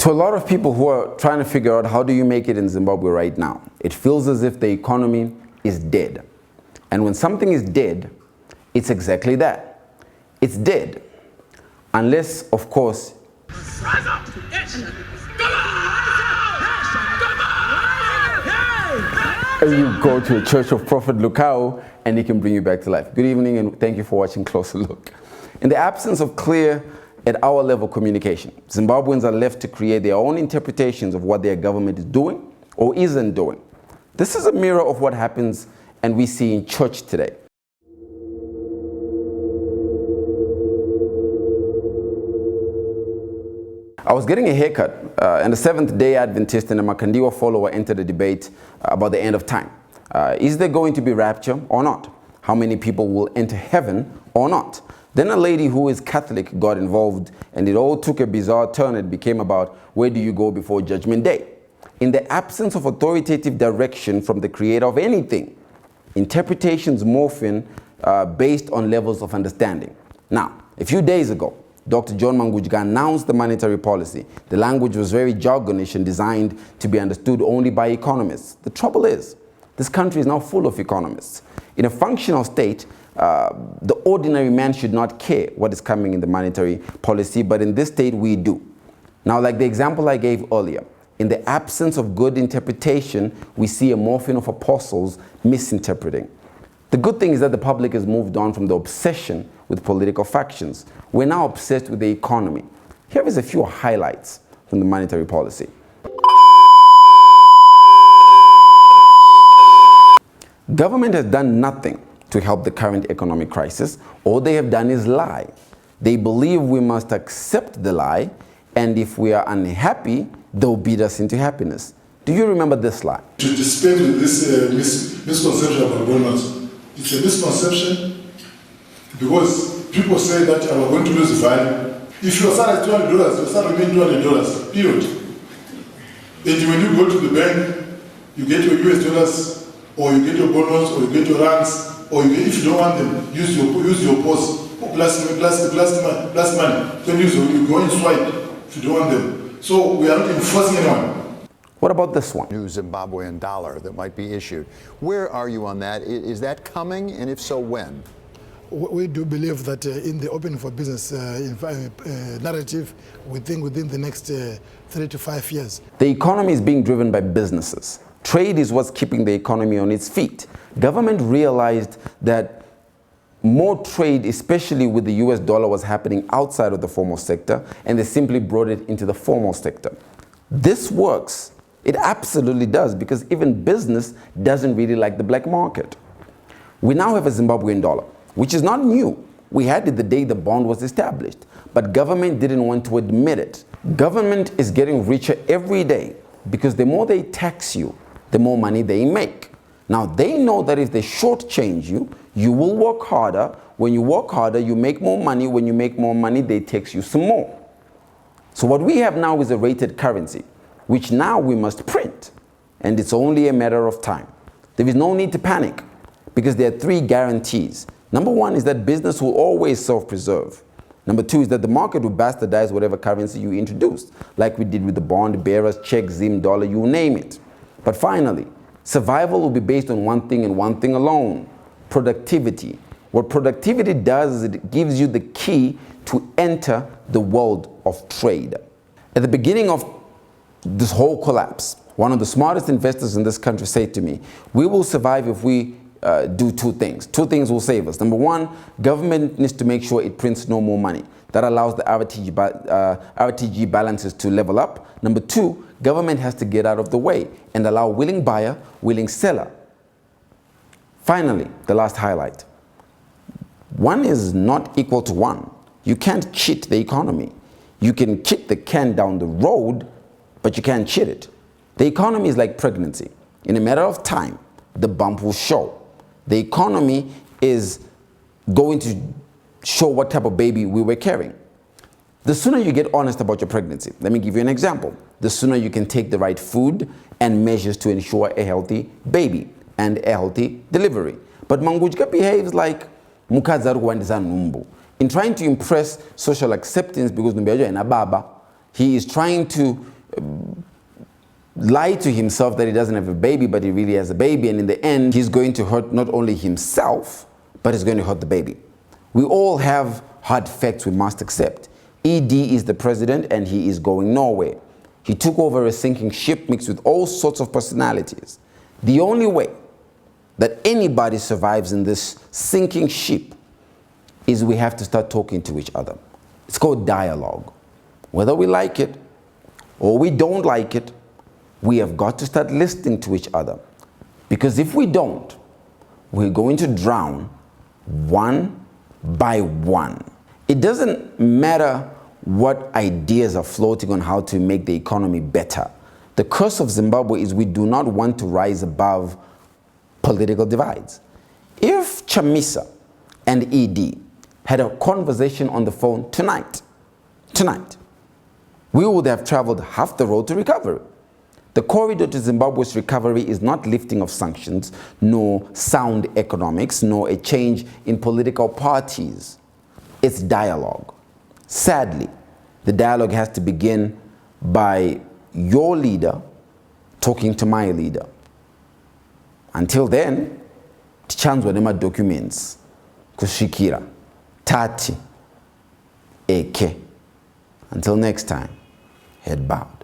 To a lot of people who are trying to figure out how do you make it in Zimbabwe right now, it feels as if the economy is dead. And when something is dead, it's exactly that. It's dead. Unless, of course, you go to a church of Prophet Lukau and he can bring you back to life. Good evening and thank you for watching Closer Look. In the absence of clear at our level communication, Zimbabweans are left to create their own interpretations of what their government is doing or isn't doing. This is a mirror of what happens and we see in church today. I was getting a haircut and a Seventh-day Adventist and a Makandiwa follower entered a debate about the end of time. Is there going to be rapture or not? How many people will enter heaven or not? Then a lady who is Catholic got involved and it all took a bizarre turn. It became about where do you go before Judgment Day? In the absence of authoritative direction from the creator of anything, interpretations morph in based on levels of understanding. Now, a few days ago, Dr. John Mangujga announced the monetary policy. The language was very jargonish and designed to be understood only by economists. The trouble is, this country is now full of economists. In a functional state, the ordinary man should not care what is coming in the monetary policy, but in this state we do. Now, like the example I gave earlier, in the absence of good interpretation, we see a morphing of apostles misinterpreting. The good thing is that the public has moved on from the obsession with political factions. We're now obsessed with the economy. Here is a few highlights from the monetary policy. Government has done nothing to help the current economic crisis. All they have done is lie. They believe we must accept the lie, and if we are unhappy, they'll beat us into happiness. Do you remember this lie? To dispense with this misconception about bonus, it's a misconception because people say that we're going to lose value. If your salary is $200, your salary remains $200, period. And when you go to the bank, you get your US dollars, or you get your bonus, or you get your rands, or you get, if you don't want them, use your post, plus money. Then you go and swipe if you don't want them. So we are not enforcing anyone. What about this one? New Zimbabwean dollar that might be issued. Where are you on that? Is that coming, and if so, when? We do believe that in the open for business narrative, we think within the next 3 to 5 years. The economy is being driven by businesses. Trade is what's keeping the economy on its feet. Government realized that more trade, especially with the US dollar, was happening outside of the formal sector, and they simply brought it into the formal sector. This works. It absolutely does, because even business doesn't really like the black market. We now have a Zimbabwean dollar, which is not new. We had it the day the bond was established, but government didn't want to admit it. Government is getting richer every day because the more they tax you, the more money they make. Now, they know that if they shortchange you, you will work harder. When you work harder, you make more money. When you make more money, they tax you some more. So what we have now is a rated currency, which now we must print, and it's only a matter of time. There is no need to panic because there are 3 guarantees. Number 1 is that business will always self-preserve. Number 2 is that the market will bastardize whatever currency you introduce, like we did with the bond bearers, check, Zim, dollar, you name it. But finally, survival will be based on one thing and one thing alone: productivity. What productivity does is it gives you the key to enter the world of trade. At the beginning of this whole collapse, one of the smartest investors in this country said to me, we will survive if we do 2 things. 2 things will save us. Number 1, government needs to make sure it prints no more money. That allows the RTG balances to level up. Number 2, government has to get out of the way and allow willing buyer, willing seller. Finally, the last highlight. 1 is not equal to 1. You can't cheat the economy. You can kick the can down the road, but you can't cheat it. The economy is like pregnancy. In a matter of time, the bump will show. The economy is going to show what type of baby we were carrying. The sooner you get honest about your pregnancy, let me give you an example. The sooner you can take the right food and measures to ensure a healthy baby and a healthy delivery. But Mangujga behaves like Mukazaru Numbu. In trying to impress social acceptance because Numbejo and Ababa, he is trying to lie to himself that he doesn't have a baby, but he really has a baby, and in the end, he's going to hurt not only himself, but he's going to hurt the baby. We all have hard facts we must accept. ED is the president, and he is going nowhere. He took over a sinking ship mixed with all sorts of personalities. The only way that anybody survives in this sinking ship is we have to start talking to each other. It's called dialogue. Whether we like it or we don't like it, we have got to start listening to each other. Because if we don't, we're going to drown one by one. It doesn't matter what ideas are floating on how to make the economy better. The curse of Zimbabwe is we do not want to rise above political divides. If Chamisa and ED had a conversation on the phone tonight, we would have traveled half the road to recovery. The corridor to Zimbabwe's recovery is not lifting of sanctions, nor sound economics, nor a change in political parties. It's dialogue. Sadly, the dialogue has to begin by your leader talking to my leader. Until then, tichanzwa nema documents kushikira tati eke. Until next time, head bowed.